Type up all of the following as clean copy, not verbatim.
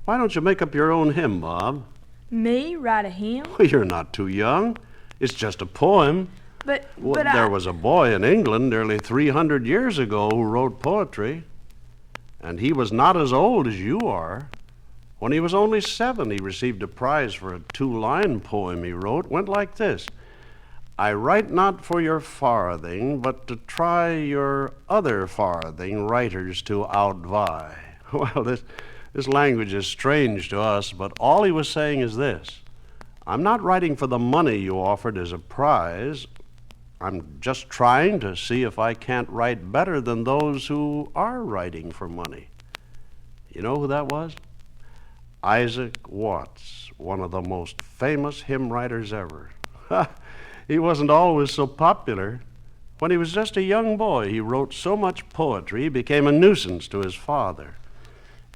Why don't you make up your own hymn, Bob? Me write a hymn? Well, you're not too young. It's just a poem. But There was a boy in England nearly 300 years ago who wrote poetry, and he was not as old as you are. When he was only 7, he received a prize for a 2-line poem he wrote. Went like this: I write not for your farthing, but to try your other farthing writers to outvie. Well, this language is strange to us, but all he was saying is this: I'm not writing for the money you offered as a prize. I'm just trying to see if I can't write better than those who are writing for money. You know who that was? Isaac Watts, one of the most famous hymn writers ever. He wasn't always so popular. When he was just a young boy, he wrote so much poetry he became a nuisance to his father.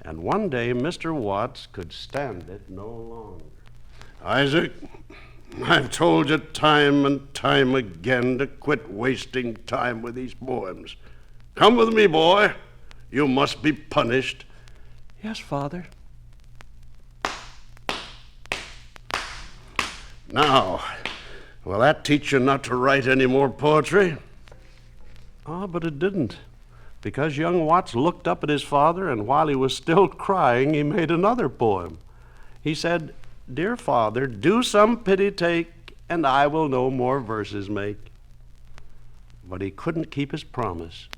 And one day, Mr. Watts could stand it no longer. Isaac, I've told you time and time again to quit wasting time with these poems. Come with me, boy. You must be punished. Yes, Father. Now, will that teach you not to write any more poetry? Ah, but it didn't, because young Watts looked up at his father, and while he was still crying, he made another poem. He said, Dear Father, do some pity take, and I will no more verses make. But he couldn't keep his promise.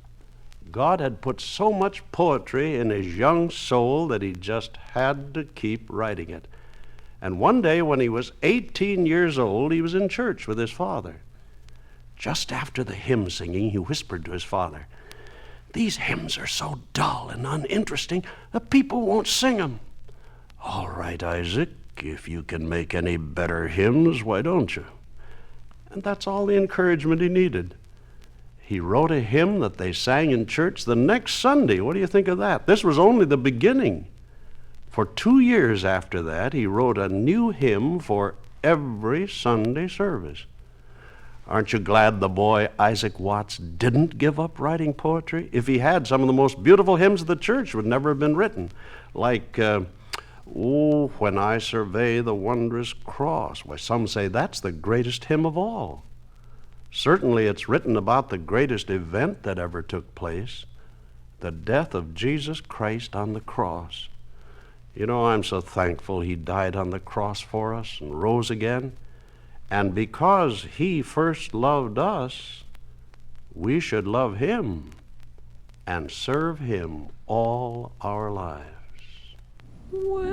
God had put so much poetry in his young soul that he just had to keep writing it. And one day when he was 18 years old, he was in church with his father. Just after the hymn singing, he whispered to his father, These hymns are so dull and uninteresting, the people won't sing them. All right, Isaac, if you can make any better hymns, why don't you? And that's all the encouragement he needed. He wrote a hymn that they sang in church the next Sunday. What do you think of that? This was only the beginning. For 2 years after that, he wrote a new hymn for every Sunday service. Aren't you glad the boy Isaac Watts didn't give up writing poetry? If he had, some of the most beautiful hymns of the church would never have been written, like, Oh, when I survey the wondrous cross. Why, some say that's the greatest hymn of all. Certainly it's written about the greatest event that ever took place, the death of Jesus Christ on the cross. You know, I'm so thankful he died on the cross for us and rose again. And because he first loved us, we should love him and serve him all our lives. Well,